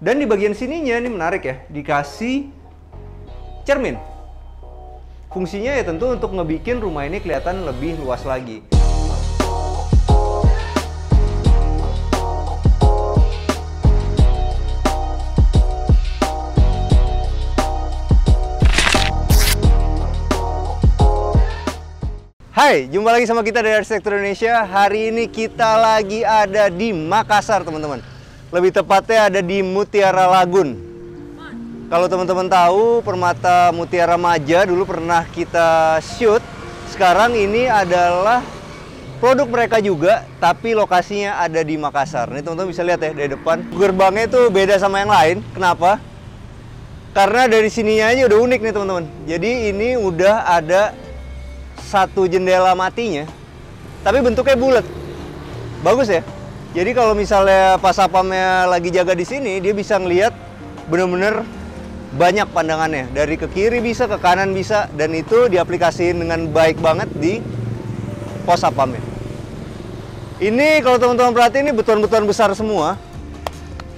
Dan di bagian sininya ini menarik ya, dikasih cermin. Fungsinya ya tentu untuk ngebikin rumah ini kelihatan lebih luas lagi. Hai, jumpa lagi sama kita dari Arsitektur Indonesia. Hari ini kita lagi ada di Makassar, teman-teman. Lebih tepatnya ada di Mutiara Lagun. Kalau teman-teman tahu, Permata Mutiara Maja dulu pernah kita shoot. Sekarang ini adalah produk mereka juga, tapi lokasinya ada di Makassar. Ini teman-teman bisa lihat ya dari depan. Gerbangnya itu beda sama yang lain. Kenapa? Karena dari sininya aja udah unik nih teman-teman. Jadi ini udah ada satu jendela matinya, tapi bentuknya bulat. Bagus ya. Jadi kalau misalnya pas sapamnya lagi jaga di sini, dia bisa ngelihat bener-bener banyak pandangannya. Dari ke kiri bisa, ke kanan bisa, dan itu diaplikasiin dengan baik banget di pos sapamnya. Ini kalau teman-teman perhatiin ini beton-beton besar semua.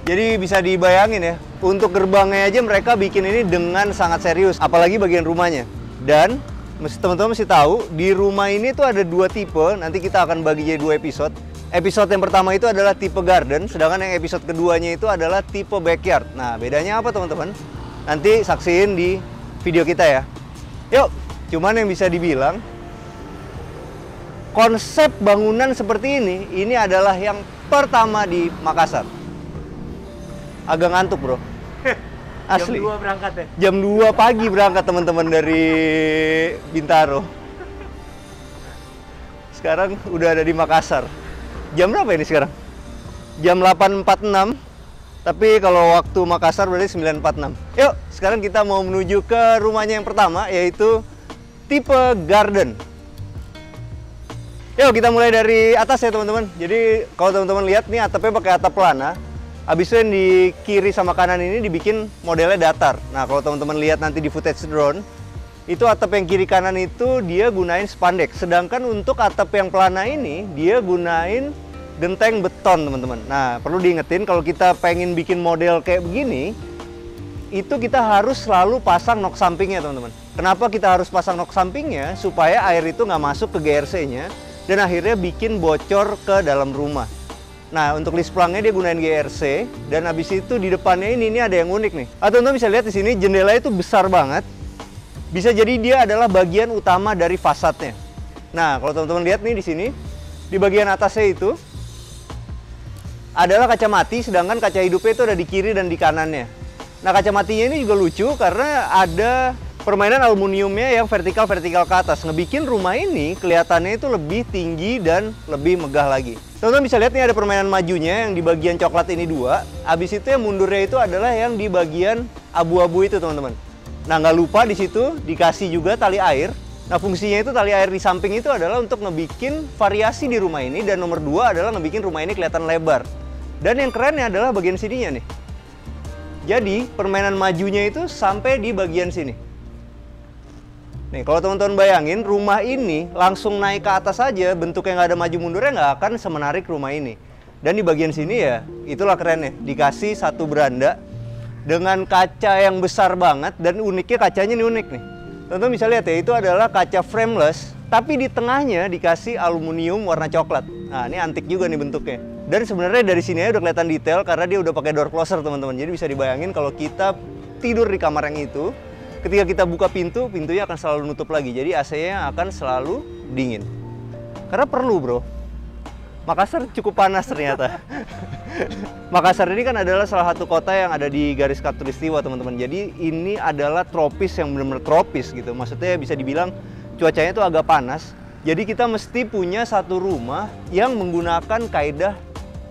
Jadi bisa dibayangin ya, untuk gerbangnya aja mereka bikin ini dengan sangat serius, apalagi bagian rumahnya. Dan teman-teman mesti tahu, di rumah ini tuh ada dua tipe, nanti kita akan bagi jadi dua episode. Episode yang pertama itu adalah tipe garden, sedangkan yang episode keduanya itu adalah tipe backyard. Nah, bedanya apa teman-teman? Nanti saksiin di video kita ya. Yuk, cuman yang bisa dibilang, konsep bangunan seperti ini adalah yang pertama di Makassar. Agak ngantuk bro. Asli. Jam 2 berangkat ya? Jam 2 pagi berangkat teman-teman dari Bintaro. Sekarang udah ada di Makassar. Jam berapa ini sekarang? Jam 8.46. Tapi kalau waktu Makassar berarti 9.46. Yuk, sekarang kita mau menuju ke rumahnya yang pertama, yaitu tipe garden. Yuk, kita mulai dari atas ya teman-teman. Jadi kalau teman-teman lihat nih, atapnya pakai atap pelana. Habis itu yang di kiri sama kanan ini dibikin modelnya datar. Nah, kalau teman-teman lihat nanti di footage drone, itu atap yang kiri kanan itu dia gunain spandek. Sedangkan untuk atap yang pelana ini, dia gunain genteng beton, teman-teman. Nah, perlu diingetin kalau kita pengen bikin model kayak begini, itu kita harus selalu pasang nok sampingnya, teman-teman. Kenapa kita harus pasang nok sampingnya? Supaya air itu nggak masuk ke GRC-nya, dan akhirnya bikin bocor ke dalam rumah. Nah, untuk list plangnya dia gunain GRC, dan habis itu di depannya ini ada yang unik nih. Teman-teman bisa lihat di sini jendela itu besar banget. Bisa jadi dia adalah bagian utama dari fasadnya. Nah, kalau teman-teman lihat nih di sini, di bagian atasnya itu adalah kaca mati, sedangkan kaca hidupnya itu ada di kiri dan di kanannya. Nah, kaca matinya ini juga lucu karena ada permainan aluminiumnya yang vertikal-vertikal ke atas. Ngebikin rumah ini kelihatannya itu lebih tinggi dan lebih megah lagi. Teman-teman bisa lihat nih ada permainan majunya yang di bagian coklat ini dua. Habis itu yang mundurnya itu adalah yang di bagian abu-abu itu teman-teman. Nah, nggak lupa di situ dikasih juga tali air. Nah, fungsinya itu tali air di samping itu adalah untuk ngebikin variasi di rumah ini. Dan nomor dua adalah ngebikin rumah ini kelihatan lebar. Dan yang kerennya adalah bagian sininya nih. Jadi permainan majunya itu sampai di bagian sini. Nih, kalau teman-teman bayangin, rumah ini langsung naik ke atas aja, bentuknya nggak ada maju mundurnya, nggak akan semenarik rumah ini. Dan di bagian sini ya, itulah kerennya. Dikasih satu beranda dengan kaca yang besar banget, dan uniknya kacanya ini unik nih. Teman-teman bisa lihat ya, itu adalah kaca frameless, tapi di tengahnya dikasih aluminium warna coklat. Nah, ini antik juga nih bentuknya. Dan sebenarnya dari sini aja udah kelihatan detail karena dia udah pakai door closer, teman-teman. Jadi bisa dibayangin kalau kita tidur di kamar yang itu, ketika kita buka pintu, pintunya akan selalu nutup lagi. Jadi AC-nya akan selalu dingin. Karena perlu, bro. Makassar cukup panas ternyata. Makassar ini kan adalah salah satu kota yang ada di garis khatulistiwa, teman-teman. Jadi ini adalah tropis yang benar-benar tropis gitu. Maksudnya bisa dibilang cuacanya itu agak panas. Jadi kita mesti punya satu rumah yang menggunakan kaidah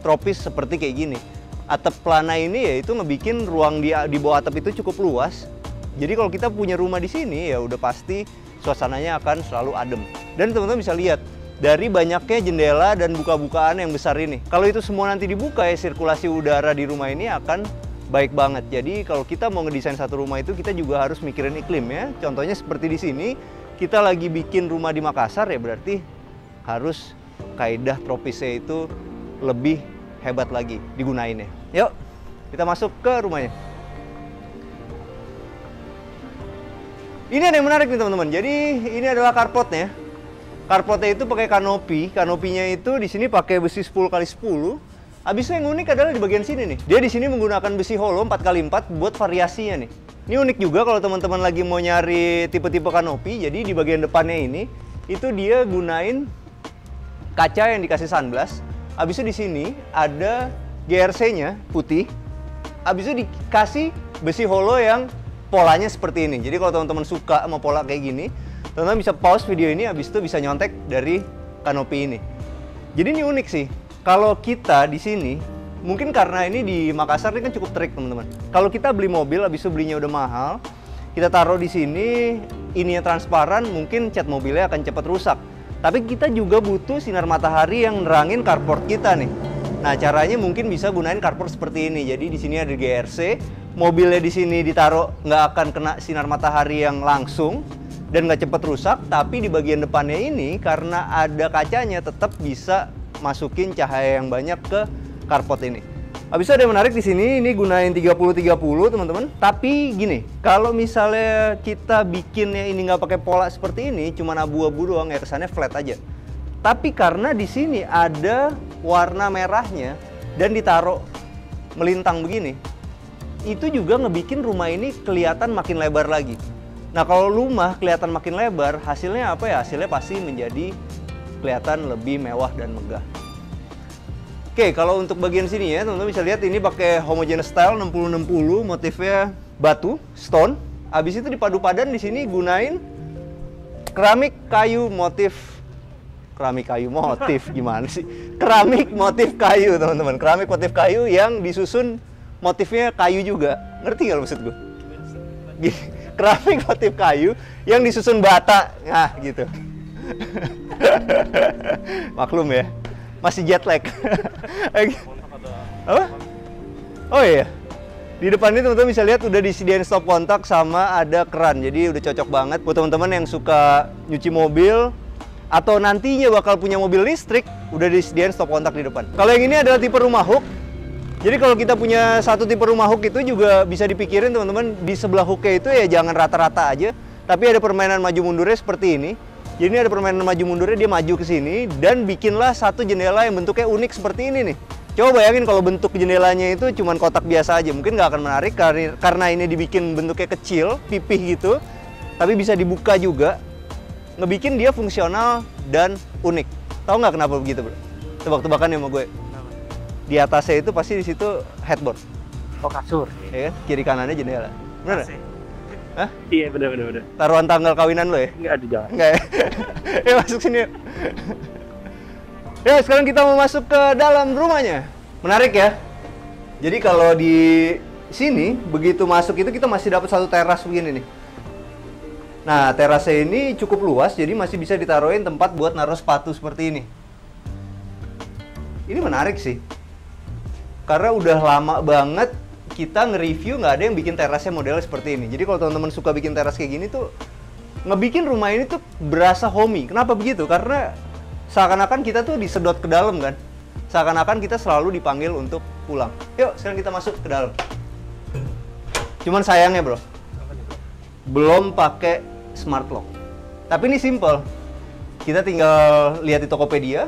tropis seperti kayak gini. Atap pelana ini ya itu ngebikin ruang di bawah atap itu cukup luas. Jadi kalau kita punya rumah di sini ya udah pasti suasananya akan selalu adem. Dan teman-teman bisa lihat dari banyaknya jendela dan buka-bukaan yang besar ini. Kalau itu semua nanti dibuka ya, sirkulasi udara di rumah ini akan baik banget. Jadi kalau kita mau ngedesain satu rumah itu kita juga harus mikirin iklim ya. Contohnya seperti di sini, kita lagi bikin rumah di Makassar ya berarti harus kaidah tropisnya itu lebih hebat lagi digunainnya. Yuk, Kita masuk ke rumahnya. Ini ada yang menarik nih teman-teman. Jadi ini adalah carportnya. Carportnya itu pakai kanopi. Kanopinya itu di sini pakai besi 10x10. Habis itu yang unik adalah di bagian sini nih. Dia di sini menggunakan besi hollow 4x4 buat variasinya nih. Ini unik juga kalau teman-teman lagi mau nyari tipe-tipe kanopi. Jadi di bagian depannya ini itu dia gunain kaca yang dikasih sunblast. Habis itu di sini ada GRC-nya putih. Habis itu dikasih besi hollow yang polanya seperti ini. Jadi kalau teman-teman suka sama pola kayak gini, teman-teman bisa pause video ini, habis itu bisa nyontek dari kanopi ini. Jadi ini unik sih. Kalau kita di sini, mungkin karena ini di Makassar ini kan cukup terik teman-teman. Kalau kita beli mobil, habis itu belinya udah mahal, kita taruh di sini, ininya transparan, mungkin cat mobilnya akan cepat rusak. Tapi kita juga butuh sinar matahari yang nerangin carport kita nih. Nah caranya mungkin bisa gunain carport seperti ini. Jadi di sini ada GRC. Mobilnya di sini ditaruh nggak akan kena sinar matahari yang langsung dan nggak cepet rusak, tapi di bagian depannya ini karena ada kacanya tetap bisa masukin cahaya yang banyak ke carport ini. Habis itu ada yang menarik di sini, ini gunain 30-30 teman-teman. Tapi gini, kalau misalnya kita bikinnya ini nggak pakai pola seperti ini, cuma abu-abu doang ya kesannya flat aja. Tapi karena di sini ada warna merahnya dan ditaruh melintang begini, itu juga ngebikin rumah ini kelihatan makin lebar lagi. Nah kalau rumah kelihatan makin lebar, hasilnya apa ya? Hasilnya pasti menjadi kelihatan lebih mewah dan megah. Oke, kalau untuk bagian sini ya, teman-teman bisa lihat ini pakai homogeneous style 60-60, motifnya batu, stone. Habis itu dipadu padan di sini gunain keramik kayu motif. Keramik kayu motif gimana sih? Keramik motif kayu, teman-teman. Keramik motif kayu yang disusun motifnya kayu juga. Ngerti gak maksud gue? Keramik motif kayu yang disusun bata. Nah gitu. Maklum ya, masih jet lag. Apa? Oh iya, di depan ini teman-teman bisa lihat udah disediain stop kontak sama ada keran. Jadi udah cocok banget buat teman-teman yang suka nyuci mobil atau nantinya bakal punya mobil listrik, udah disediain stop kontak di depan. Kalau yang ini adalah tipe rumah hook. Jadi kalau kita punya satu tipe rumah hook itu juga bisa dipikirin teman-teman, di sebelah hooknya itu ya jangan rata-rata aja, tapi ada permainan maju mundurnya seperti ini. Jadi ini ada permainan maju mundurnya, dia maju ke sini dan bikinlah satu jendela yang bentuknya unik seperti ini nih. Coba bayangin kalau bentuk jendelanya itu cuman kotak biasa aja, mungkin nggak akan menarik karena ini dibikin bentuknya kecil, pipih gitu, tapi bisa dibuka juga, ngebikin dia fungsional dan unik. Tahu nggak kenapa begitu, bro? Tebak-tebakan ya sama gue. Di atasnya itu pasti di situ headboard. Oh, kasur. Ya kan? Kiri kanannya jendela. Bener? Hah? Iya, bener. Taruhan tanggal kawinan lo ya? Enggak di jalan. Enggak ya? Ya masuk sini yuk. Ya sekarang kita mau masuk ke dalam rumahnya. Menarik ya? Jadi kalau di sini, begitu masuk itu kita masih dapat satu teras begini nih. Nah, terasnya ini cukup luas, jadi masih bisa ditaruhin tempat buat naruh sepatu seperti ini. Ini menarik sih. Karena udah lama banget kita nge-review nggak ada yang bikin terasnya modelnya seperti ini. Jadi kalau teman-teman suka bikin teras kayak gini tuh, ngebikin rumah ini tuh berasa homey. Kenapa begitu? Karena seakan-akan kita tuh disedot ke dalam kan. Seakan-akan kita selalu dipanggil untuk pulang. Yuk, sekarang kita masuk ke dalam. Cuman sayangnya bro, belum pakai smart lock. Tapi ini simple. Kita tinggal lihat di Tokopedia,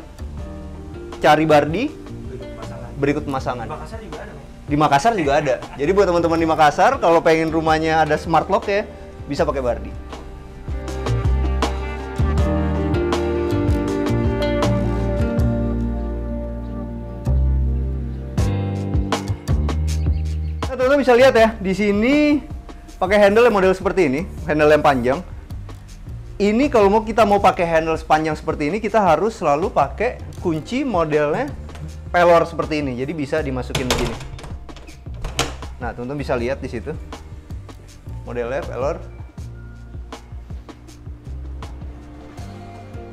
cari Bardi, berikut pemasangan. Di Makassar juga ada. Di Makassar juga ada. Jadi buat teman-teman di Makassar, kalau pengen rumahnya ada smart lock ya, bisa pakai Bardi. Nah, teman-teman bisa lihat ya, di sini pakai handle yang model seperti ini, handle yang panjang. Ini kalau kita mau pakai handle sepanjang seperti ini, kita harus selalu pakai kunci modelnya pelor seperti ini. Jadi bisa dimasukin begini. Nah, teman-teman bisa lihat di situ. Modelnya pelor.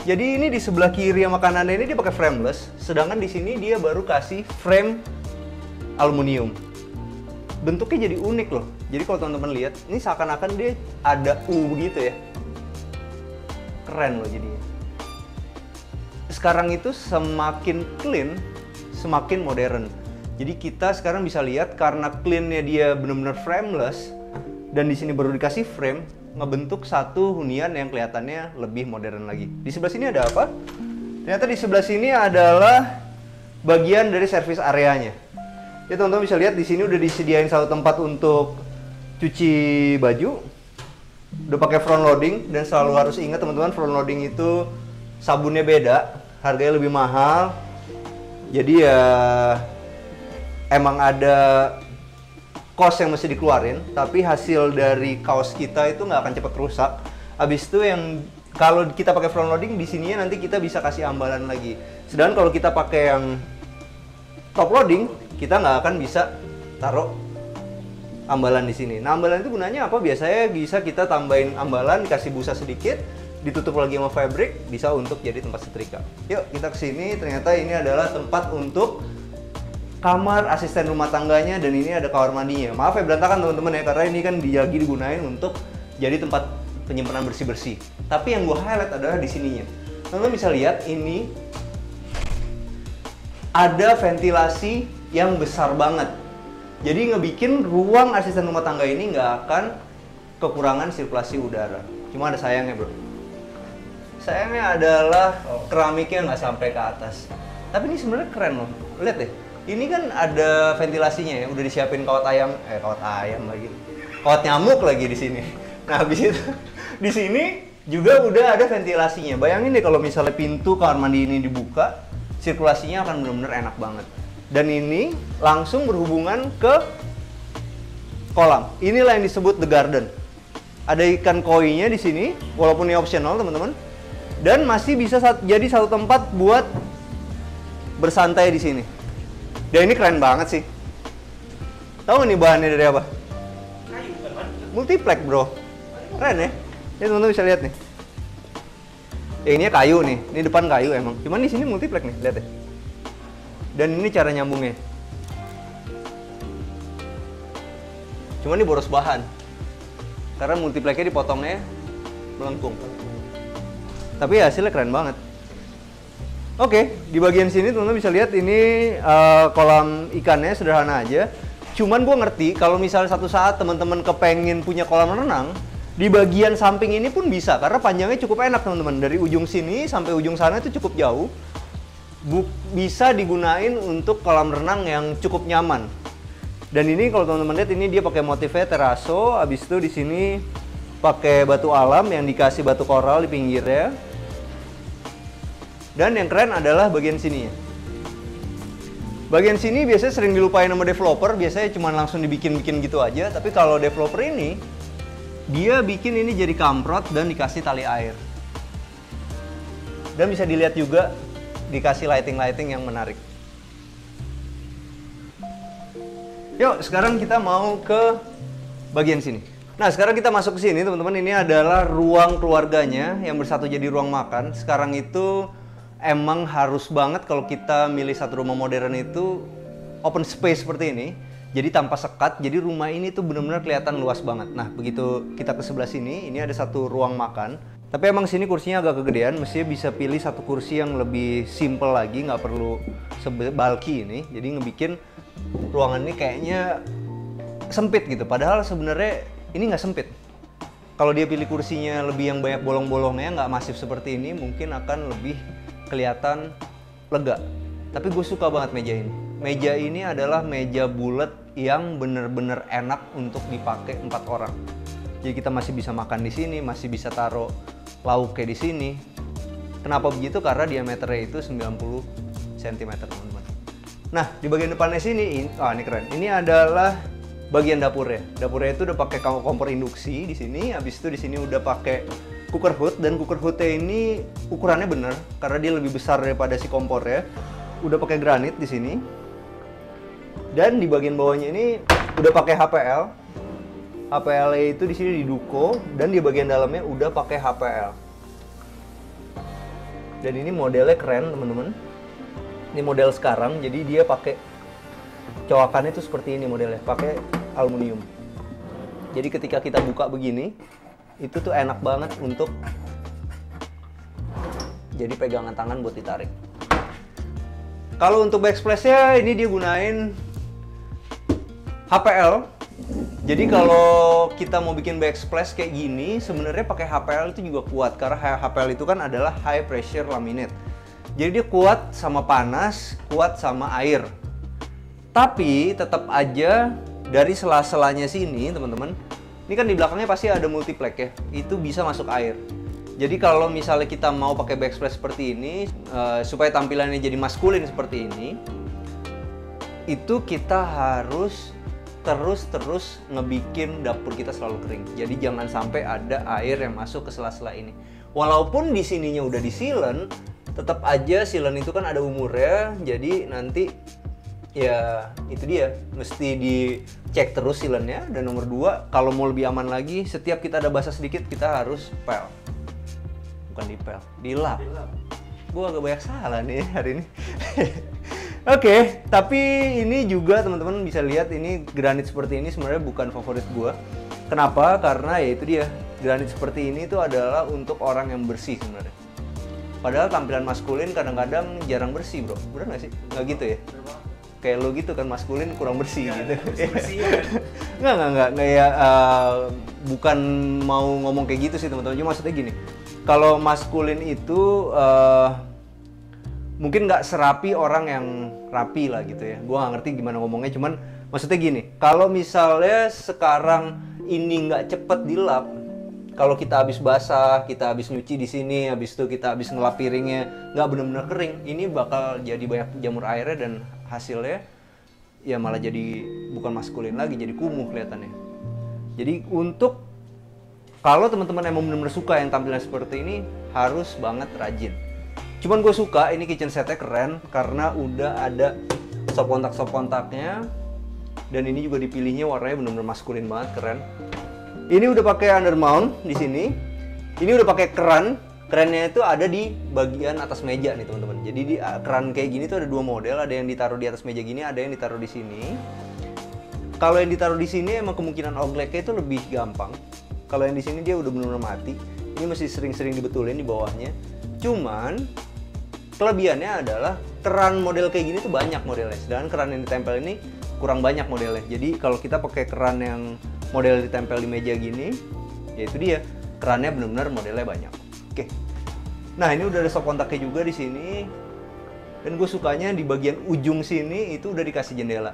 Jadi ini di sebelah kiri sama kanannya ini dia pakai frameless, sedangkan di sini dia baru kasih frame aluminium. Bentuknya jadi unik loh. Jadi kalau teman-teman lihat, ini seakan-akan dia ada U begitu ya. Keren loh jadinya. Sekarang itu semakin clean, semakin modern. Jadi kita sekarang bisa lihat karena clean-nya dia benar-benar frameless dan di sini baru dikasih frame, ngebentuk satu hunian yang kelihatannya lebih modern lagi. Di sebelah sini ada apa? Ternyata di sebelah sini adalah bagian dari service areanya. Ya teman-teman bisa lihat di sini udah disediain satu tempat untuk cuci baju. Udah pakai front loading dan selalu harus ingat teman-teman, front loading itu sabunnya beda, harganya lebih mahal. Jadi ya emang ada cost yang mesti dikeluarin, tapi hasil dari kaos kita itu nggak akan cepet rusak. Habis itu yang kalau kita pakai front loading di sininya nanti kita bisa kasih ambalan lagi. Sedangkan kalau kita pakai yang top loading, kita nggak akan bisa taruh ambalan di sini. Nah, ambalan itu gunanya apa? Biasanya bisa kita tambahin ambalan, dikasih busa sedikit, ditutup lagi sama fabric, bisa untuk jadi tempat setrika. Yuk kita kesini, ternyata ini adalah tempat untuk kamar asisten rumah tangganya dan ini ada kamar mandinya. Maaf ya berantakan teman-teman ya, karena ini kan lagi digunain untuk jadi tempat penyimpanan bersih-bersih. Tapi yang gue highlight adalah di sininya. Teman-teman bisa lihat ini ada ventilasi yang besar banget. Jadi ngebikin ruang asisten rumah tangga ini nggak akan kekurangan sirkulasi udara. Cuma ada sayangnya bro. Sayangnya adalah keramiknya nggak sampai ke atas. Tapi ini sebenarnya keren loh. Lihat deh. Ini kan ada ventilasinya ya. Udah disiapin kawat ayam lagi. Kawat nyamuk lagi di sini. Nah habis itu di sini juga udah ada ventilasinya. Bayangin deh kalau misalnya pintu kamar mandi ini dibuka, sirkulasinya akan benar-benar enak banget. Dan ini langsung berhubungan ke kolam. Inilah yang disebut the garden. Ada ikan koi-nya di sini, walaupun ini optional teman-teman. Dan masih bisa jadi satu tempat buat bersantai di sini. Dan ini keren banget sih. Tahu nih bahannya dari apa? Kayu kan? Multiplex bro. Keren ya. Ini teman-teman bisa lihat nih. Ini kayu nih. Ini depan kayu emang. Cuman di sini multiplex nih, lihat deh. Dan ini cara nyambungnya. Cuma ini boros bahan. Karena multiplexnya dipotongnya melengkung. Tapi hasilnya keren banget. Oke, di bagian sini teman-teman bisa lihat ini kolam ikannya sederhana aja. Cuman gue ngerti kalau misalnya satu saat teman-teman kepengen punya kolam renang, di bagian samping ini pun bisa. Karena panjangnya cukup enak teman-teman. Dari ujung sini sampai ujung sana itu cukup jauh. Bisa digunain untuk kolam renang yang cukup nyaman. Dan ini kalau teman-teman lihat ini dia pakai motifnya teraso, habis itu di sini pakai batu alam yang dikasih batu koral di pinggirnya. Dan yang keren adalah bagian sininya. Bagian sini biasanya sering dilupain sama developer, biasanya cuma langsung dibikin-bikin gitu aja, tapi kalau developer ini dia bikin ini jadi kamprot dan dikasih tali air. Dan bisa dilihat juga dikasih lighting-lighting yang menarik. Yuk, sekarang kita mau ke bagian sini. Nah, sekarang kita masuk ke sini, teman-teman. Ini adalah ruang keluarganya yang bersatu jadi ruang makan. Sekarang itu emang harus banget kalau kita milih satu rumah modern itu open space seperti ini. Jadi tanpa sekat, jadi rumah ini tuh benar-benar kelihatan luas banget. Nah, begitu kita ke sebelah sini, ini ada satu ruang makan. Tapi emang sini kursinya agak kegedean, mestinya bisa pilih satu kursi yang lebih simple lagi, nggak perlu bulky ini. Jadi ngebikin ruangan ini kayaknya sempit gitu, padahal sebenarnya ini nggak sempit. Kalau dia pilih kursinya lebih yang banyak bolong-bolongnya, nggak masif seperti ini, mungkin akan lebih kelihatan lega. Tapi gue suka banget meja ini. Meja ini adalah meja bulat yang bener-bener enak untuk dipakai 4 orang. Jadi kita masih bisa makan di sini, masih bisa taruh lauknya di sini. Kenapa begitu? Karena diameternya itu 90 cm, teman-teman. Nah, di bagian depannya sini, ini keren. Ini adalah bagian dapurnya. Dapurnya itu udah pakai kompor induksi di sini. Habis itu di sini udah pakai cooker hood, dan cooker hoodnya ini ukurannya bener karena dia lebih besar daripada si kompornya. Udah pakai granit di sini. Dan di bagian bawahnya ini udah pakai HPL. HPL itu di sini di Duco, dan di bagian dalamnya udah pakai HPL. Dan ini modelnya keren, teman-teman. Ini model sekarang, jadi dia pakai coakannya itu seperti ini modelnya, pakai aluminium. Jadi ketika kita buka begini, itu tuh enak banget untuk jadi pegangan tangan buat ditarik. Kalau untuk backsplash-nya ini dia gunain HPL. Jadi kalau kita mau bikin backsplash kayak gini, sebenarnya pakai HPL itu juga kuat karena HPL itu kan adalah high pressure laminate. Jadi dia kuat sama panas, kuat sama air. Tapi tetap aja dari sela-selanya sini, teman-teman. Ini kan di belakangnya pasti ada multiplex ya. Itu bisa masuk air. Jadi kalau misalnya kita mau pakai backsplash seperti ini, supaya tampilannya jadi maskulin seperti ini, itu kita harus terus ngebikin dapur kita selalu kering. Jadi jangan sampai ada air yang masuk ke sela-sela ini. Walaupun di sininya udah di sealant, tetap aja sealant itu kan ada umurnya. Jadi nanti ya itu dia, mesti dicek terus sealantnya. Dan nomor 2, kalau mau lebih aman lagi, setiap kita ada basah sedikit kita harus pel. Bukan dipel, dilap. Gue agak banyak salah nih hari ini. Oke, tapi ini juga teman-teman bisa lihat ini granit seperti ini sebenarnya bukan favorit gua. Kenapa? Karena ya itu dia, granit seperti ini tuh adalah untuk orang yang bersih sebenarnya. Padahal tampilan maskulin kadang-kadang jarang bersih, bro. Bener nggak sih? Nggak gitu ya? Kayak lo gitu kan, maskulin kurang bersih gitu. Nggak ya, bukan mau ngomong kayak gitu sih teman-teman. Cuma maksudnya gini, kalau maskulin itu mungkin nggak serapi orang yang rapi lah gitu ya. Gue nggak ngerti gimana ngomongnya, cuman maksudnya gini, kalau misalnya sekarang ini nggak cepet dilap, kalau kita habis basah, kita habis nyuci di sini, habis itu kita habis ngelap piringnya, nggak bener-bener kering, ini bakal jadi banyak jamur airnya dan hasilnya ya malah jadi bukan maskulin lagi, jadi kumuh kelihatannya. Jadi untuk kalau teman-teman emang bener-bener suka yang tampilan seperti ini, harus banget rajin. Cuman gue suka ini kitchen setnya keren karena udah ada sop kontaknya, dan ini juga dipilihnya warnanya benar-benar maskulin banget, keren. Ini udah pakai undermount di sini. Ini udah pakai keran. Kerannya itu ada di bagian atas meja nih teman-teman. Jadi di keran kayak gini tuh ada 2 model, ada yang ditaruh di atas meja gini, ada yang ditaruh di sini. Kalau yang ditaruh di sini emang kemungkinan ogleknya itu lebih gampang. Kalau yang di sini dia udah benar-benar mati. Ini mesti sering-sering dibetulin di bawahnya. Cuman kelebihannya adalah keran model kayak gini tuh banyak modelnya, sedangkan keran yang ditempel ini kurang banyak modelnya. Jadi kalau kita pakai keran yang model ditempel di meja gini, ya itu dia, kerannya benar-benar modelnya banyak. Oke. Nah, ini udah ada sop kontaknya juga di sini. Dan gue sukanya di bagian ujung sini itu udah dikasih jendela.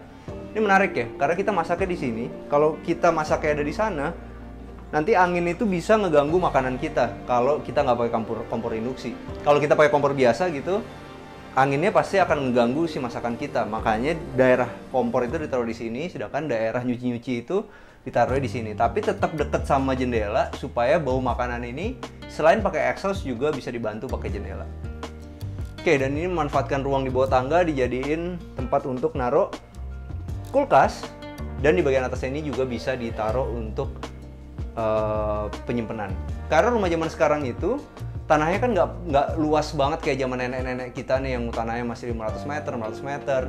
Ini menarik ya, karena kita masaknya di sini. Kalau kita masaknya ada di sana, nanti angin itu bisa ngeganggu makanan kita kalau kita nggak pakai kompor induksi. Kalau kita pakai kompor biasa gitu, anginnya pasti akan mengganggu si masakan kita. Makanya daerah kompor itu ditaruh di sini, sedangkan daerah nyuci-nyuci itu ditaruhnya di sini. Tapi tetap deket sama jendela supaya bau makanan ini selain pakai exhaust juga bisa dibantu pakai jendela. Oke, dan ini memanfaatkan ruang di bawah tangga dijadiin tempat untuk naruh kulkas, dan di bagian atasnya ini juga bisa ditaruh untuk penyimpanan. Karena rumah zaman sekarang itu tanahnya kan nggak luas banget kayak zaman nenek-nenek kita nih yang tanahnya masih 500 meter, 600 meter.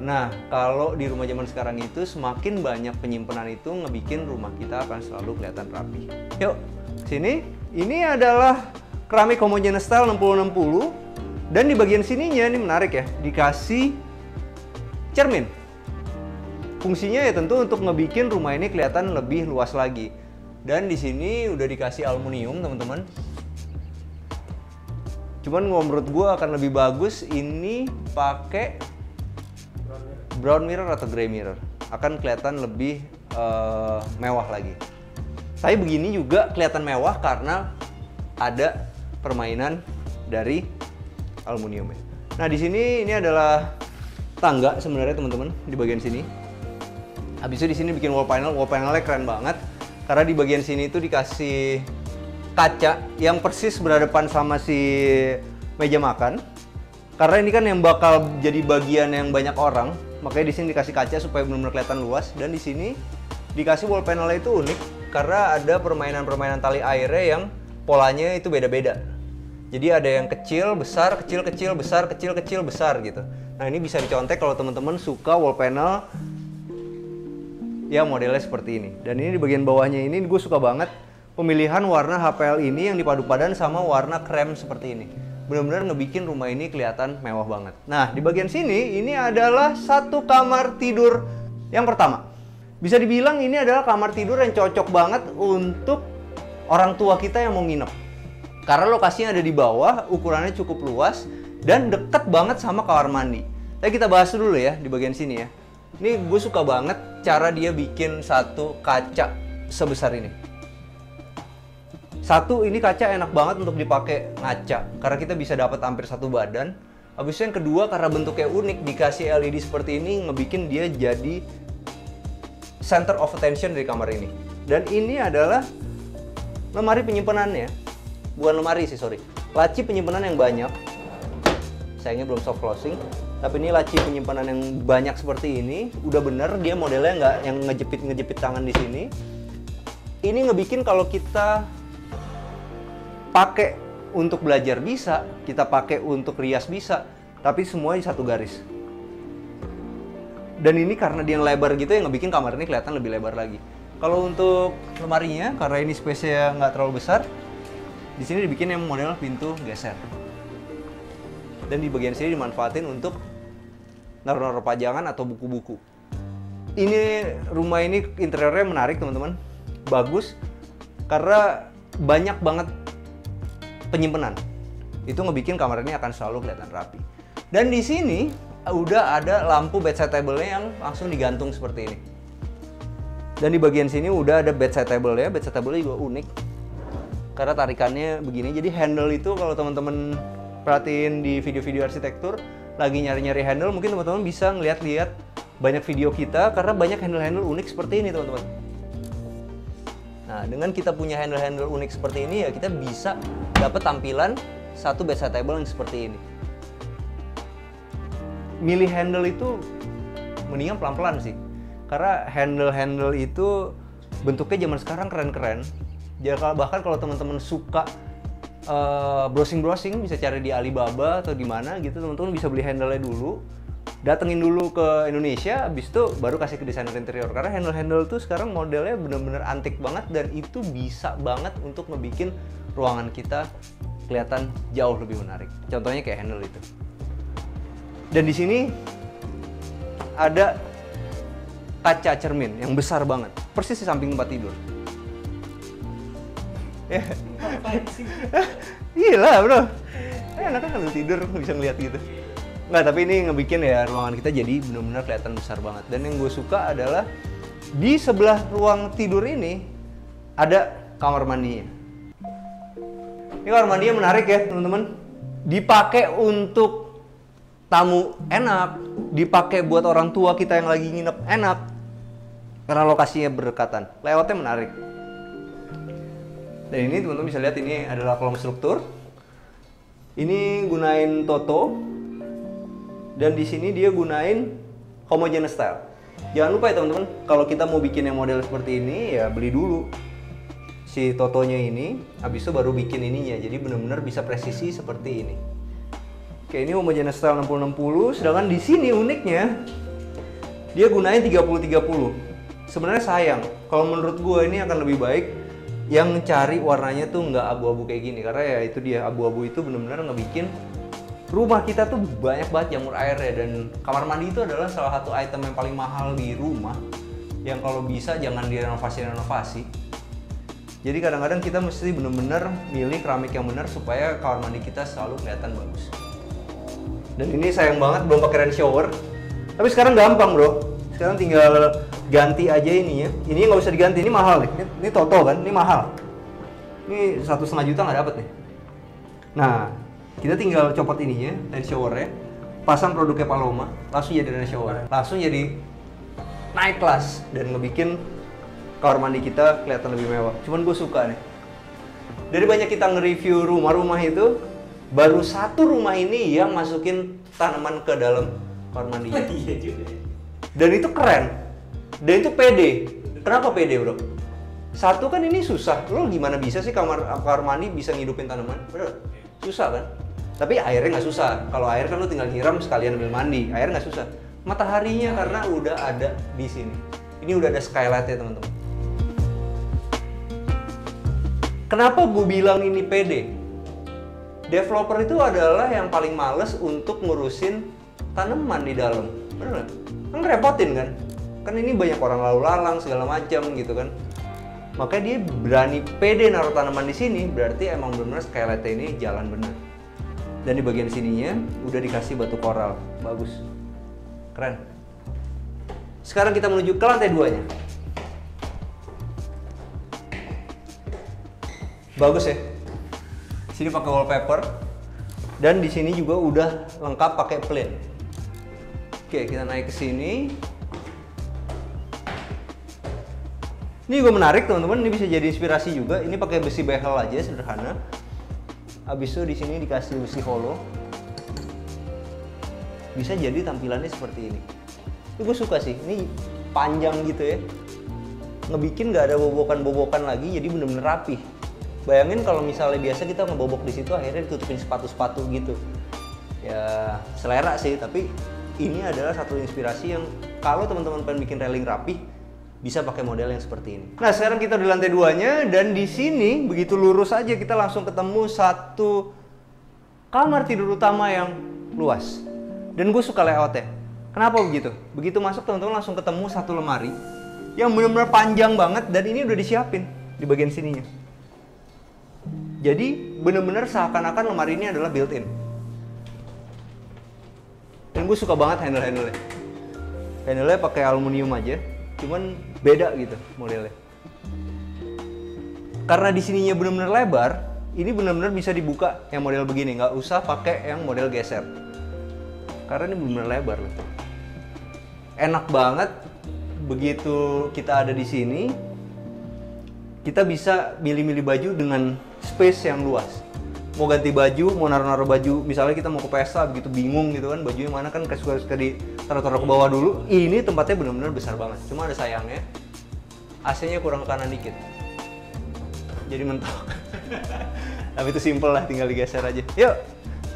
Nah, kalau di rumah zaman sekarang itu semakin banyak penyimpanan itu ngebikin rumah kita akan selalu kelihatan rapi. Yuk, sini. Ini adalah keramik homogeneous style 60-60, dan di bagian sininya ini menarik ya, dikasih cermin. Fungsinya ya tentu untuk ngebikin rumah ini kelihatan lebih luas lagi. Dan di sini udah dikasih aluminium, teman-teman. Cuman menurut gua akan lebih bagus ini pakai brown mirror atau gray mirror. Akan kelihatan lebih mewah lagi. Tapi begini juga kelihatan mewah karena ada permainan dari aluminiumnya. Nah, di sini ini adalah tangga sebenarnya, teman-teman, di bagian sini. Habis itu di sini bikin wall panelnya keren banget. Karena di bagian sini itu dikasih kaca yang persis berhadapan sama si meja makan. Karena ini kan yang bakal jadi bagian yang banyak orang, makanya di sini dikasih kaca supaya benar-benar kelihatan luas. Dan di sini dikasih wall panelnya itu unik karena ada permainan-permainan tali airnya yang polanya itu beda-beda. Jadi ada yang kecil, besar, kecil, kecil, besar, kecil, kecil, besar gitu. Nah, ini bisa dicontek kalau teman-teman suka wall panel ya modelnya seperti ini. Dan ini di bagian bawahnya ini gue suka banget pemilihan warna HPL ini yang dipadu padan sama warna krem seperti ini. benar-benar ngebikin rumah ini kelihatan mewah banget. Nah, di bagian sini ini adalah satu kamar tidur yang pertama. Bisa dibilang ini adalah kamar tidur yang cocok banget untuk orang tua kita yang mau nginep. Karena lokasinya ada di bawah, ukurannya cukup luas dan deket banget sama kamar mandi. Tapi kita bahas dulu ya di bagian sini ya. Ini gue suka banget cara dia bikin satu kaca sebesar ini. Satu, ini kaca enak banget untuk dipakai ngaca karena kita bisa dapat hampir satu badan. Habis itu yang kedua, karena bentuknya unik, dikasih LED seperti ini ngebikin dia jadi center of attention dari kamar ini. Dan ini adalah lemari penyimpanannya. Bukan lemari sih, sorry. Laci penyimpanan yang banyak. Sayangnya belum soft closing. Tapi ini laci penyimpanan yang banyak seperti ini. Udah bener, dia modelnya nggak yang ngejepit tangan di sini. Ini ngebikin kalau kita pakai untuk belajar bisa, kita pakai untuk rias bisa, tapi semua di satu garis. Dan ini karena dia lebar gitu yang ngebikin kamar ini kelihatan lebih lebar lagi. Kalau untuk lemarinya, karena ini space-nya nggak terlalu besar, di sini dibikin yang model pintu geser. Dan di bagian sini dimanfaatin untuk naruh-naruh pajangan atau buku-buku. Ini rumah ini interiornya menarik teman-teman, bagus karena banyak banget penyimpanan. Itu ngebikin kamar ini akan selalu kelihatan rapi. Dan di sini udah ada lampu bedside table-nya yang langsung digantung seperti ini. Dan di bagian sini udah ada bedside table-nya. Bedside table-nya juga unik karena tarikannya begini. Jadi handle itu kalau teman-teman perhatiin di video-video arsitektur lagi nyari-nyari handle, mungkin teman-teman bisa ngeliat-liat banyak video kita karena banyak handle-handle unik seperti ini teman-teman. Nah, dengan kita punya handle-handle unik seperti ini ya kita bisa dapat tampilan satu bedside table yang seperti ini. Milih handle itu mendingan pelan-pelan sih. Karena handle-handle itu bentuknya zaman sekarang keren-keren. Bahkan kalau teman-teman suka browsing-browsing bisa cari di Alibaba atau di mana gitu, teman-teman bisa beli handle-nya dulu. Datengin dulu ke Indonesia, habis itu baru kasih ke desainer interior. Karena handle-handle tuh sekarang modelnya bener-bener antik banget dan itu bisa banget untuk ngebikin ruangan kita kelihatan jauh lebih menarik. Contohnya kayak handle itu. Dan di sini ada kaca cermin yang besar banget, persis di samping tempat tidur. Ya. Gila bro, enaknya kalau tidur bisa ngeliat gitu. Nggak, tapi ini ngebikin ya ruangan kita jadi benar-benar kelihatan besar banget. Dan yang gue suka adalah di sebelah ruang tidur ini ada kamar mandinya. Ini kamar mandinya menarik ya teman-teman. Dipakai untuk tamu enak, dipakai buat orang tua kita yang lagi nginep enak. Karena lokasinya berdekatan, layoutnya menarik. Dan ini teman-teman bisa lihat ini adalah kolom struktur. Ini gunain Toto. Dan di sini dia gunain homogeneous style. Jangan lupa ya teman-teman, kalau kita mau bikin yang model seperti ini ya beli dulu si Totonya ini, habis itu baru bikin ininya. Jadi benar-benar bisa presisi seperti ini. Oke, ini homogeneous style 60-60, sedangkan di sini uniknya dia gunain 30-30. Sebenarnya sayang, kalau menurut gue ini akan lebih baik yang cari warnanya tuh nggak abu-abu kayak gini, karena ya itu dia, abu-abu itu benar-benar ngebikin rumah kita tuh banyak banget jamur airnya. Dan kamar mandi itu adalah salah satu item yang paling mahal di rumah, yang kalau bisa jangan direnovasi. Jadi kadang-kadang kita mesti bener-bener milih keramik yang benar supaya kamar mandi kita selalu kelihatan bagus. Dan ini sayang banget belum pakai rain shower, tapi sekarang gampang bro. Sekarang tinggal ganti aja ininya. Ini nggak usah diganti, ini mahal nih. Ini Toto kan, ini mahal. Ini 1,5 juta nggak dapet nih. Nah, kita tinggal copot ininya, rain showernya, pasang produknya Paloma, langsung jadi rain shower, langsung jadi naik kelas dan ngebikin kamar mandi kita kelihatan lebih mewah. Cuman gue suka nih, dari banyak kita nge-review rumah-rumah itu, baru satu rumah ini yang masukin tanaman ke dalam kamar mandinya. Iya juga. Dan itu keren, dan itu pede. Kenapa pede bro? Satu kan ini susah, lo gimana bisa sih kamar mandi bisa ngidupin tanaman? Bener? Susah kan? Tapi airnya nggak susah. Kalau air kan lo tinggal nyiram sekalian ambil mandi. Air nggak susah. Mataharinya karena udah ada di sini. Ini udah ada skylight ya teman-teman. Kenapa gue bilang ini pede? Developer itu adalah yang paling males untuk ngurusin tanaman di dalam. Bener nggak? Kan ngerepotin kan? Kan ini banyak orang lalu lalang segala macam gitu kan. Makanya dia berani pede naruh tanaman di sini, berarti emang bener-bener skeletnya ini jalan bener. Dan di bagian sininya udah dikasih batu koral. Bagus. Keren. Sekarang kita menuju ke lantai 2-nya. Bagus ya. Sini pakai wallpaper dan di sini juga udah lengkap pakai plate. Oke, kita naik ke sini. Ini juga menarik teman-teman, ini bisa jadi inspirasi juga. Ini pakai besi behel aja sederhana. Habis itu di sini dikasih besi hollow. Bisa jadi tampilannya seperti ini. Ini gue suka sih, ini panjang gitu ya. Ngebikin nggak ada bobokan-bobokan lagi, jadi bener-bener rapih. Bayangin kalau misalnya biasa kita ngebobok di situ akhirnya ditutupin sepatu-sepatu gitu. Ya selera sih, tapi ini adalah satu inspirasi yang kalau teman-teman pengen bikin railing rapi bisa pakai model yang seperti ini. Nah, sekarang kita di lantai 2-nya dan di sini begitu lurus aja kita langsung ketemu satu kamar tidur utama yang luas. Dan gue suka layoutnya. Kenapa begitu? Begitu masuk teman-teman langsung ketemu satu lemari yang benar-benar panjang banget dan ini udah disiapin di bagian sininya. Jadi bener-bener seakan-akan lemari ini adalah built-in. Dan gue suka banget handle-handle-nya. Handle-nya pakai aluminium aja, cuman beda gitu modelnya. Karena di sininya bener-bener lebar, ini bener-bener bisa dibuka yang model begini, nggak usah pakai yang model geser. Karena ini bener-bener lebar loh. Enak banget begitu kita ada di sini. Kita bisa milih-milih baju dengan space yang luas. Mau ganti baju, mau naruh-naruh baju, misalnya kita mau ke pesta begitu bingung gitu kan, baju yang mana kan suka-suka ditaruh-taruh ke bawah dulu. Ini tempatnya benar-benar besar banget. Cuma ada sayangnya, AC-nya kurang ke kanan dikit. Jadi mentok. Tapi itu simple lah, tinggal digeser aja. Yuk,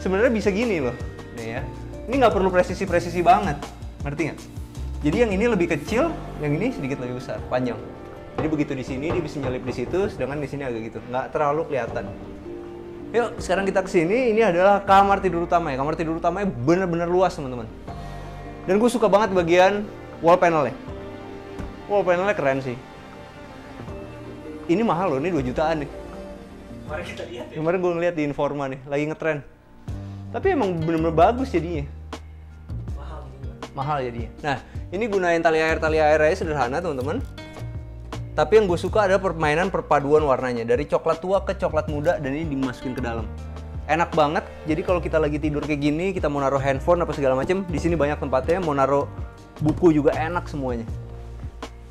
sebenarnya bisa gini loh. Nih ya. Ini nggak perlu presisi-presisi banget. Ngerti nggak? Jadi yang ini lebih kecil, yang ini sedikit lebih besar, panjang. Jadi begitu di sini dia bisa nyelip di situ, sedangkan di sini agak gitu, nggak terlalu kelihatan. Yuk, sekarang kita ke sini. Ini adalah kamar tidur utama ya. Kamar tidur utamanya bener-bener luas teman-teman. Dan gue suka banget bagian wall panelnya. Wall panelnya keren sih. Ini mahal loh, ini 2 jutaan nih. Kemarin kita lihat ya. Kemarin gue ngeliat di Informa nih, lagi ngetren. Tapi emang bener-bener bagus jadinya. Mahal jadinya. Nah, ini gunain tali air aja sederhana teman-teman. Tapi yang gue suka ada permainan perpaduan warnanya. Dari coklat tua ke coklat muda dan ini dimasukin ke dalam. Enak banget. Jadi kalau kita lagi tidur kayak gini, kita mau naruh handphone apa segala macem, di sini banyak tempatnya. Mau naruh buku juga enak semuanya.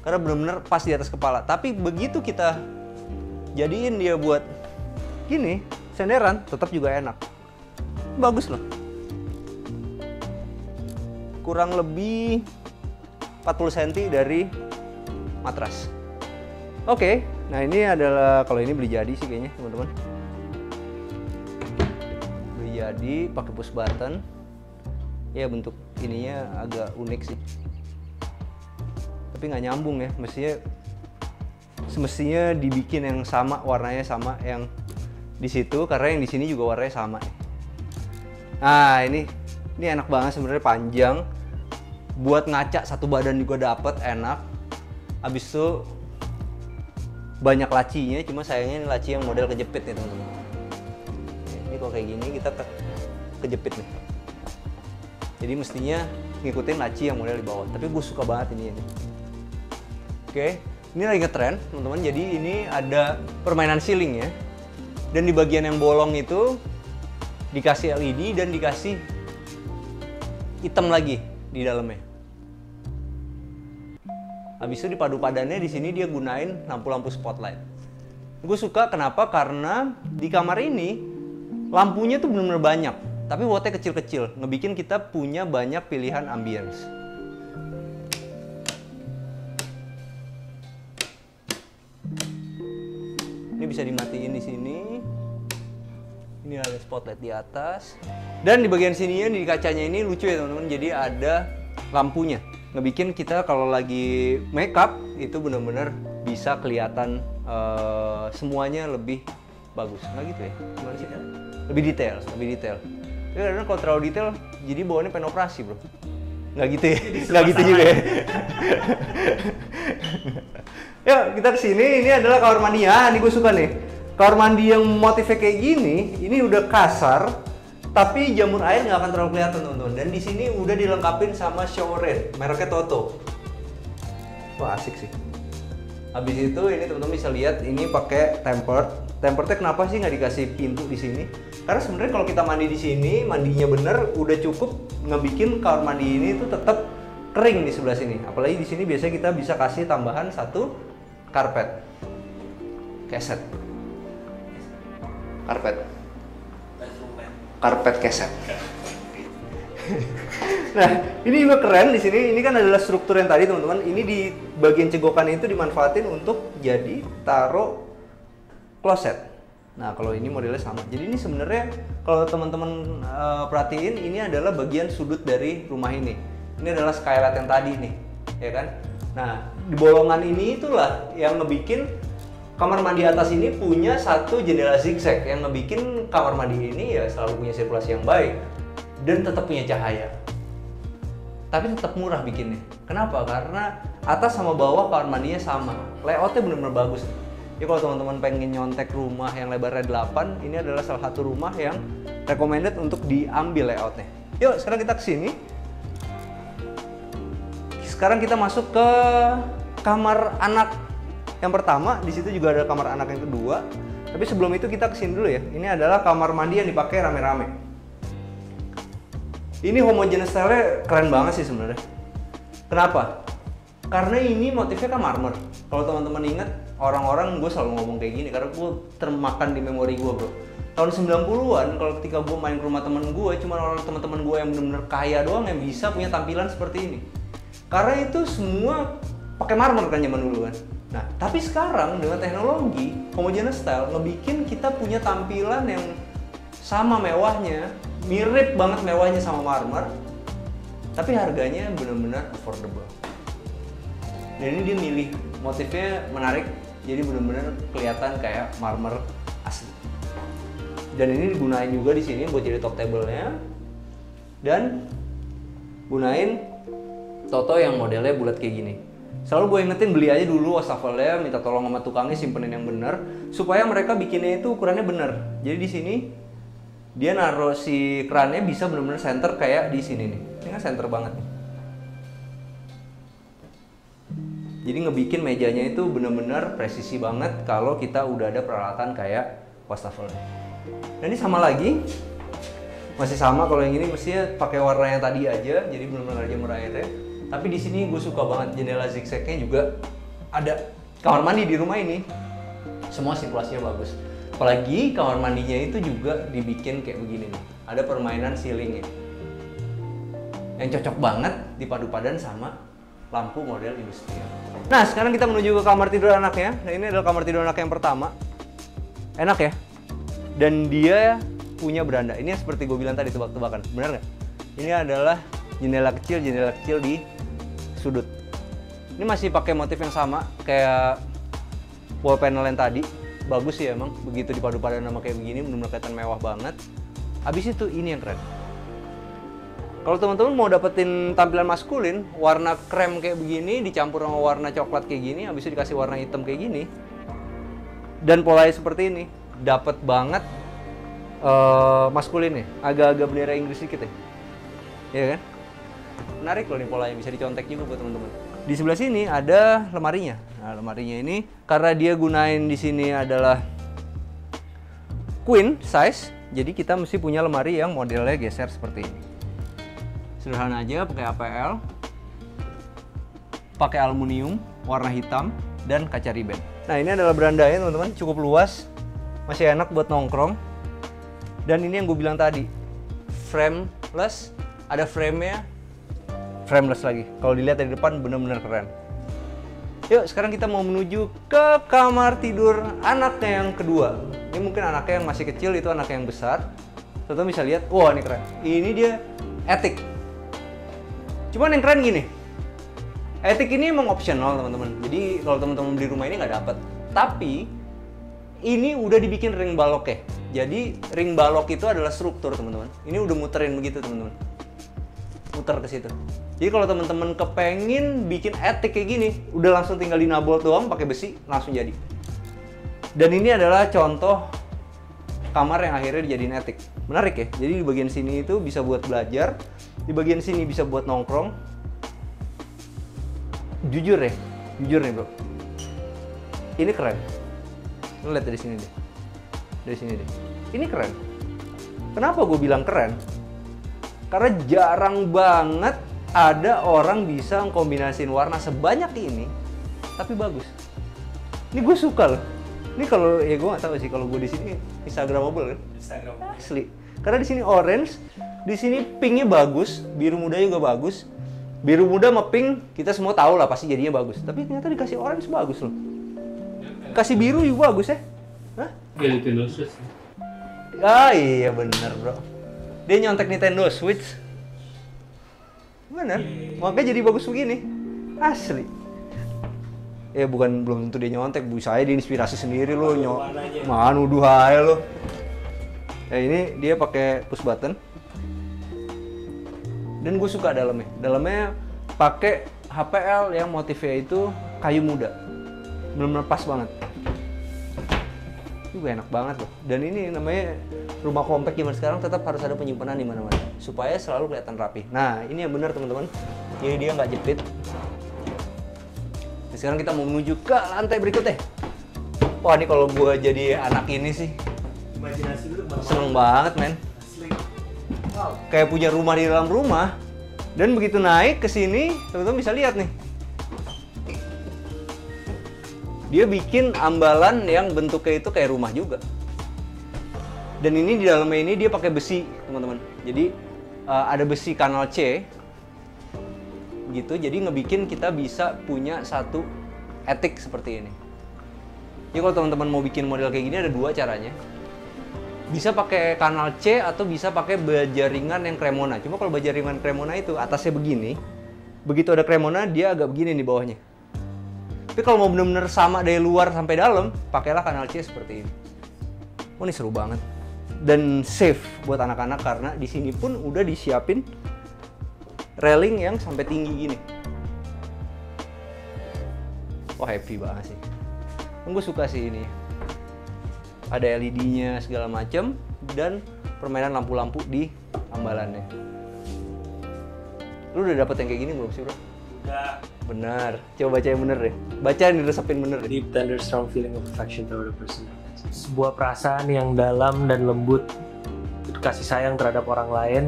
Karena bener-bener pas di atas kepala. Tapi begitu kita jadiin dia buat gini, senderan, tetap juga enak. Bagus loh. Kurang lebih 40 cm dari matras. Oke, nah ini adalah, kalau ini beli jadi sih kayaknya teman-teman. Beli jadi, pakai push button. Ya bentuk ininya agak unik sih. Tapi nggak nyambung ya, semestinya dibikin yang sama, warnanya sama yang di situ, karena yang di sini juga warnanya sama. Nah ini enak banget sebenarnya, panjang. Buat ngaca satu badan juga dapet, enak. Abis itu banyak lacinya, cuma sayangnya ini laci yang model kejepit nih teman-teman. Ini kalau kayak gini kita kejepit nih. Jadi mestinya ngikutin laci yang model di bawah. Tapi gue suka banget ini. Oke, ini lagi ngetren teman-teman. Jadi ini ada permainan ceiling ya. Dan di bagian yang bolong itu dikasih LED dan dikasih hitam lagi di dalamnya. Habis itu dipadu padannya di sini dia gunain lampu-lampu spotlight. Gue suka kenapa? Karena di kamar ini lampunya tuh bener-bener banyak, tapi wattnya kecil-kecil, ngebikin kita punya banyak pilihan ambience. Ini bisa dimatiin di sini. Ini ada spotlight di atas. Dan di bagian sininya di kacanya ini lucu ya teman-teman. Jadi ada lampunya. Ngebikin kita kalau lagi make up itu bener-bener bisa kelihatan semuanya lebih bagus. Nggak gitu ya? Gimana sih? Lebih detail, lebih detail. Tapi kadang kalau terlalu detail, jadi bawaannya pengen operasi bro. Nggak gitu ya? Nggak gitu juga ya? Yuk kita kesini, ini adalah kamar mandi ya. Ini gue suka nih. Kamar mandi yang motifnya kayak gini, ini udah kasar, tapi jamur air nggak akan terlalu kelihatan teman-teman. Dan di sini udah dilengkapin sama shower head, mereknya Toto. Wah asik sih. Habis itu ini teman-teman bisa lihat ini pakai tempered. Temperednya kenapa sih nggak dikasih pintu di sini? Karena sebenarnya kalau kita mandi di sini, mandinya bener, udah cukup ngebikin kamar mandi ini tuh tetap kering di sebelah sini. Apalagi di sini biasanya kita bisa kasih tambahan satu karpet, keset, karpet keset. Nah, ini juga keren di sini. Ini kan adalah struktur yang tadi teman-teman. Ini di bagian cegokan itu dimanfaatin untuk jadi taruh kloset. Nah, kalau ini modelnya sama. Jadi ini sebenarnya kalau teman-teman perhatiin, ini adalah bagian sudut dari rumah ini. Ini adalah skylight yang tadi nih, ya kan? Nah, di bolongan ini itulah yang ngebikin kamar mandi atas ini punya satu jendela zigzag yang ngebikin kamar mandi ini ya selalu punya sirkulasi yang baik dan tetap punya cahaya. Tapi tetap murah bikinnya. Kenapa? Karena atas sama bawah kamar mandinya sama. Layoutnya benar-benar bagus. Ya kalau teman-teman pengen nyontek rumah yang lebarnya 8, ini adalah salah satu rumah yang recommended untuk diambil layoutnya. Yuk, sekarang kita kesini. Sekarang kita masuk ke kamar anak yang pertama. Di situ juga ada kamar anak yang kedua. Tapi sebelum itu kita kesini dulu ya. Ini adalah kamar mandi yang dipakai rame-rame. Ini homogeneous style-nya keren banget sih sebenarnya. Kenapa? Karena ini motifnya kan marmer. Kalau teman-teman ingat, orang-orang gue selalu ngomong kayak gini karena gue termakan di memori gue bro. Tahun 90-an kalau ketika gue main ke rumah temen gue, cuma orang teman-teman gue yang benar-benar kaya doang yang bisa punya tampilan seperti ini. Karena itu semua pakai marmer kan zaman dulu kan. Nah, tapi sekarang dengan teknologi homogeneous style ngebikin kita punya tampilan yang sama mewahnya, mirip banget mewahnya sama marmer, tapi harganya benar-benar affordable. Dan ini dia milih motifnya menarik, jadi benar-benar kelihatan kayak marmer asli. Dan ini digunain juga di sini buat jadi top table-nya, dan gunain Toto yang modelnya bulat kayak gini. Selalu gue ingetin beli aja dulu wastafelnya, minta tolong sama tukangnya simpenin yang bener supaya mereka bikinnya itu ukurannya bener. Jadi di sini dia naruh si kerannya bisa bener-bener center kayak di sini nih. Ini kan center banget nih. Jadi ngebikin mejanya itu bener-bener presisi banget kalau kita udah ada peralatan kayak wastafelnya. Dan ini sama lagi, masih sama kalau yang ini mestinya pakai warna yang tadi aja, jadi bener-bener aja jamur airnya. Tapi di sini gue suka banget jendela zigzagnya juga ada. Kamar mandi di rumah ini semua sirkulasinya bagus. Apalagi kamar mandinya itu juga dibikin kayak begini nih. Ada permainan ceilingnya yang cocok banget dipadu-padan sama lampu model industrial. Nah sekarang kita menuju ke kamar tidur anaknya. Nah ini adalah kamar tidur anak yang pertama. Enak ya. Dan dia punya beranda. Ini yang seperti gue bilang tadi, tebak-tebakan. Bener nggak? Ini adalah jendela kecil di sudut. Ini masih pakai motif yang sama kayak wall panel yang tadi. Bagus sih emang, begitu dipadu-padan sama kayak begini benar-benar kelihatan mewah banget. Habis itu ini yang keren. Kalau teman-teman mau dapetin tampilan maskulin, warna krem kayak begini dicampur sama warna coklat kayak gini, habis itu dikasih warna hitam kayak gini, dan polanya seperti ini, dapet banget maskulin nih, agak-agak bendera Inggris dikit ya. Iya kan? Menarik loh nih polanya, bisa dicontek juga buat teman-teman. Di sebelah sini ada lemarinya. Nah, lemarinya ini karena dia gunain di sini adalah queen size, jadi kita mesti punya lemari yang modelnya geser seperti ini. Sederhana aja, pakai APL, pakai aluminium, warna hitam, dan kaca riben. Nah ini adalah berandanya teman-teman, cukup luas, masih enak buat nongkrong. Dan ini yang gue bilang tadi, frameless, ada frame-nya, frameless lagi. Kalau dilihat dari depan bener-bener keren. Yuk sekarang kita mau menuju ke kamar tidur anaknya yang kedua. Ini mungkin anaknya yang masih kecil, itu anaknya yang besar. Teman-teman bisa lihat, wah ini keren. Ini dia attic. Cuman yang keren gini, attic ini emang optional teman-teman. Jadi kalau teman-teman beli rumah ini nggak dapet. Tapi ini udah dibikin ring balok ya. Jadi ring balok itu adalah struktur teman-teman. Ini udah muterin begitu teman-teman. Muter ke situ. Jadi kalau teman-teman kepengin bikin attic kayak gini, udah langsung tinggal dinabol doang pakai besi, langsung jadi. Dan ini adalah contoh kamar yang akhirnya dijadiin attic. Menarik ya. Jadi di bagian sini itu bisa buat belajar, di bagian sini bisa buat nongkrong. Jujur nih bro. Ini keren. Lu lihat dari sini deh. Dari sini deh. Ini keren. Kenapa gue bilang keren? Karena jarang banget ada orang bisa mengkombinasiin warna sebanyak ini, tapi bagus. Ini gue suka loh. Ini kalau ya gue nggak tahu sih kalau gue di sini Instagramable kan. Instagram. Asli. Karena di sini orange, di sini pinknya bagus, biru muda juga bagus. Biru muda sama pink kita semua tahu lah pasti jadinya bagus. Tapi ternyata dikasih orange bagus loh. Kasih biru juga bagus ya. Hah? Ya Nintendo Switch. Ah iya bener bro. Dia nyontek Nintendo Switch. Bener. Makanya jadi bagus begini. Asli. Ya bukan belum tentu dia nyontek, bisa aja dia inspirasi sendiri lo mana nuduh aja lo. Ya ini dia pakai push button. Dan gue suka dalamnya. Dalamnya pakai HPL yang motifnya itu kayu muda. Benar-benar pas banget. Juga enak banget loh. Dan ini namanya rumah kompak zaman sekarang tetap harus ada penyimpanan di mana-mana supaya selalu kelihatan rapi. Nah, ini yang benar teman-teman. Jadi dia nggak jepit. Nah, sekarang kita mau menuju ke lantai berikutnya. Wah, ini kalau gue jadi anak ini sih Imajinasi lu seneng banget, men. asli. Wow. Kayak punya rumah di dalam rumah. Dan begitu naik ke sini, teman-teman bisa lihat nih. Dia bikin ambalan yang bentuknya itu kayak rumah juga. Dan ini di dalamnya ini dia pakai besi, teman-teman. Jadi ada besi kanal C, gitu. Jadi ngebikin kita bisa punya satu attic seperti ini. Jadi kalau teman-teman mau bikin model kayak gini ada dua caranya. Bisa pakai kanal C atau bisa pakai baja ringan yang Cremona. Cuma kalau baja ringan Cremona itu atasnya begini, begitu ada Cremona dia agak begini di bawahnya. Tapi kalau mau bener-bener sama dari luar sampai dalam, pakailah kanal C seperti ini. Oh ini seru banget. Dan safe buat anak-anak karena di sini pun udah disiapin railing yang sampai tinggi gini. Wah happy banget sih. Gue suka sih ini. Ada LED-nya segala macam dan permainan lampu-lampu di ambalannya. Lu udah dapet yang kayak gini belum sih bro? Enggak. Benar. Coba baca yang bener deh. Baca yang diresepin bener deh. Deep, tender, strong feeling of affection toward a person. Sebuah perasaan yang dalam dan lembut, kasih sayang terhadap orang lain,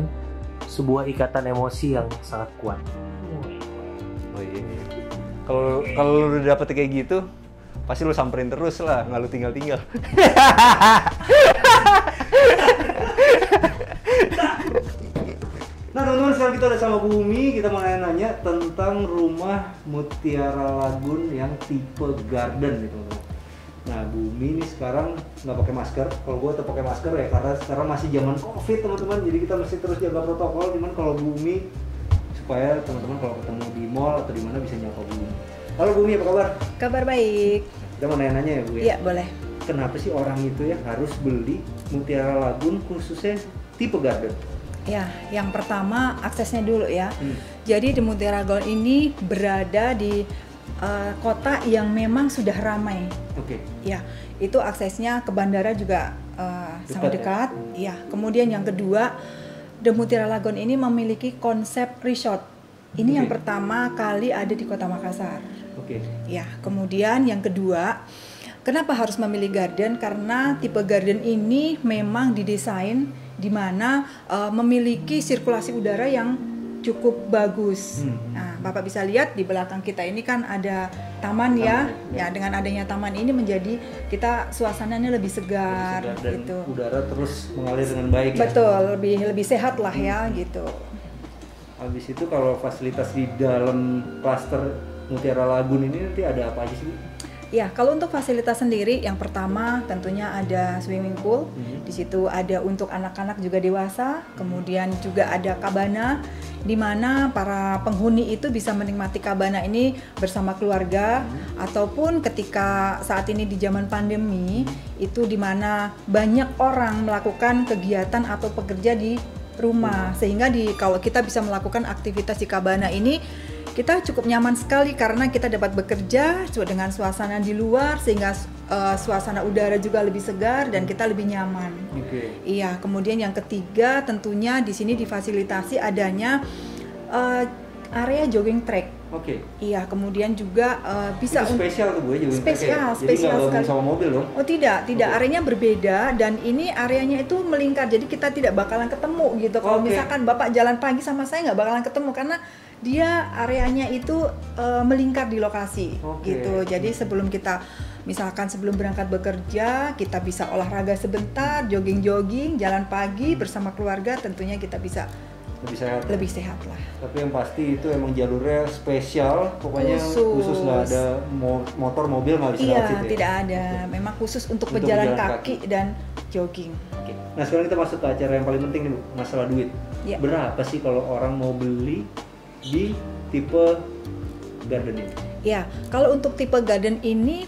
sebuah ikatan emosi yang sangat kuat. Oh iya. Kalau lu udah dapet kayak gitu, pasti lu samperin terus lah, nggak lu tinggal-tinggal. Nah teman-teman, sekarang kita udah sama Bu Umi, kita mau nanya-nanya tentang rumah Mutiara Lagoon yang tipe garden nih teman-teman. Nah Bu Umi ini sekarang nggak pakai masker, kalau gue tetap pakai masker ya karena sekarang masih zaman COVID teman-teman, jadi kita mesti terus jaga protokol. Cuman kalau Bu Umi supaya teman-teman kalau ketemu di mall atau di mana bisa nyapa Bu Umi. Halo Bu Umi, apa kabar? Kabar baik. Kita mau nanya-nanya ya Bu ya? Iya, boleh. Kenapa sih orang itu ya harus beli Mutiara Lagoon khususnya tipe garden? Ya, yang pertama aksesnya dulu ya. Jadi di Mutiara Lagoon ini berada di kota yang memang sudah ramai. Oke. Ya, itu aksesnya ke bandara juga sangat dekat. Ya. Kemudian yang kedua, The Mutiara Lagoon ini memiliki konsep resort. Ini yang pertama kali ada di Kota Makassar. Oke. Ya, kemudian yang kedua, kenapa harus memilih garden? Karena tipe garden ini memang didesain di mana memiliki sirkulasi udara yang cukup bagus. Nah, Bapak bisa lihat di belakang kita ini kan ada taman ya. Ya, dengan adanya taman ini menjadi kita suasananya lebih segar dan gitu. udara terus mengalir dengan baik. Betul, lebih sehat lah ya gitu. Habis itu kalau fasilitas di dalam klaster Mutiara Lagoon ini nanti ada apa aja sih Bu? Ya, kalau untuk fasilitas sendiri, yang pertama tentunya ada swimming pool. Di situ ada untuk anak-anak juga dewasa. Kemudian juga ada cabana di mana para penghuni itu bisa menikmati Kabana ini bersama keluarga, ataupun ketika saat ini di zaman pandemi itu di mana banyak orang melakukan kegiatan atau pekerja di rumah, sehingga kalau kita bisa melakukan aktivitas di Kabana ini kita cukup nyaman sekali karena kita dapat bekerja dengan suasana di luar, sehingga suasana udara juga lebih segar dan kita lebih nyaman. Iya, kemudian yang ketiga tentunya di sini difasilitasi adanya area jogging track. Iya, kemudian juga bisa itu spesial tuh Bu, jogging track ya? Jadi spesial nggak gabung sekali. sama mobil dong? Oh tidak, areanya berbeda dan ini areanya itu melingkar, jadi kita tidak bakalan ketemu gitu. Kalau misalkan Bapak jalan pagi sama saya nggak bakalan ketemu karena dia areanya itu melingkar di lokasi gitu. Jadi sebelum berangkat bekerja, kita bisa olahraga sebentar, jogging-jogging, jalan pagi bersama keluarga, tentunya kita bisa lebih sehat lah. Tapi yang pasti itu emang jalurnya spesial, pokoknya khusus nggak ada motor, mobil nggak bisa lewat situ ya? Tidak ada, memang khusus untuk pejalan kaki dan jogging. Nah sekarang kita masuk ke acara yang paling penting nih Bu, masalah duit. Berapa sih kalau orang mau beli di tipe garden ini? Ya, kalau untuk tipe garden ini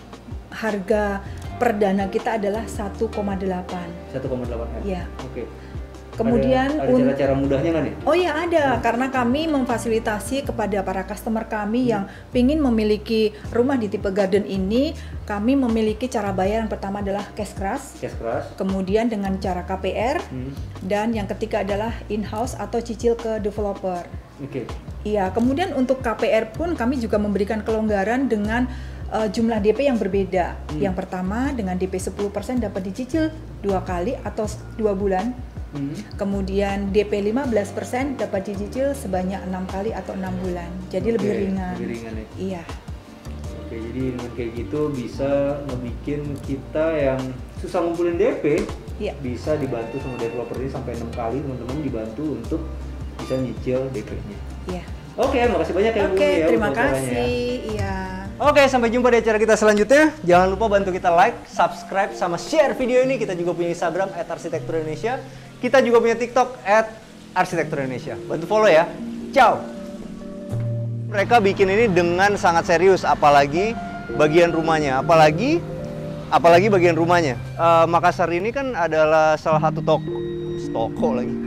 harga perdana kita adalah 1,8. 1,8 ya. Oke. Kemudian ada cara-cara mudahnya nggak nih? Oh ya ada, karena kami memfasilitasi kepada para customer kami yang ingin memiliki rumah di tipe garden ini, kami memiliki cara bayar yang pertama adalah cash crush, kemudian dengan cara KPR, dan yang ketiga adalah in-house atau cicil ke developer. Iya, kemudian untuk KPR pun kami juga memberikan kelonggaran dengan jumlah DP yang berbeda. Yang pertama dengan DP 10% dapat dicicil 2 kali atau 2 bulan. Kemudian DP 15% dapat dicicil sebanyak 6 kali atau 6 bulan. Jadi lebih ringan. Lebih ringan ya? Iya. Oke, jadi dengan kayak gitu bisa ngebikin kita yang susah ngumpulin DP, bisa dibantu sama developer ini sampai 6 kali teman-teman dibantu untuk bisa nyicil DP-nya. Iya. Oke, makasih banyak ya Bu. Oke, terima kasih. Iya. Oke, sampai jumpa di acara kita selanjutnya. Jangan lupa bantu kita like, subscribe, sama share video ini. Kita juga punya Instagram @arsitekturindonesia. Kita juga punya TikTok @arsitekturindonesia. Bantu follow ya. Ciao. Mereka bikin ini dengan sangat serius, apalagi bagian rumahnya. Apalagi bagian rumahnya. Makassar ini kan adalah salah satu toko lagi.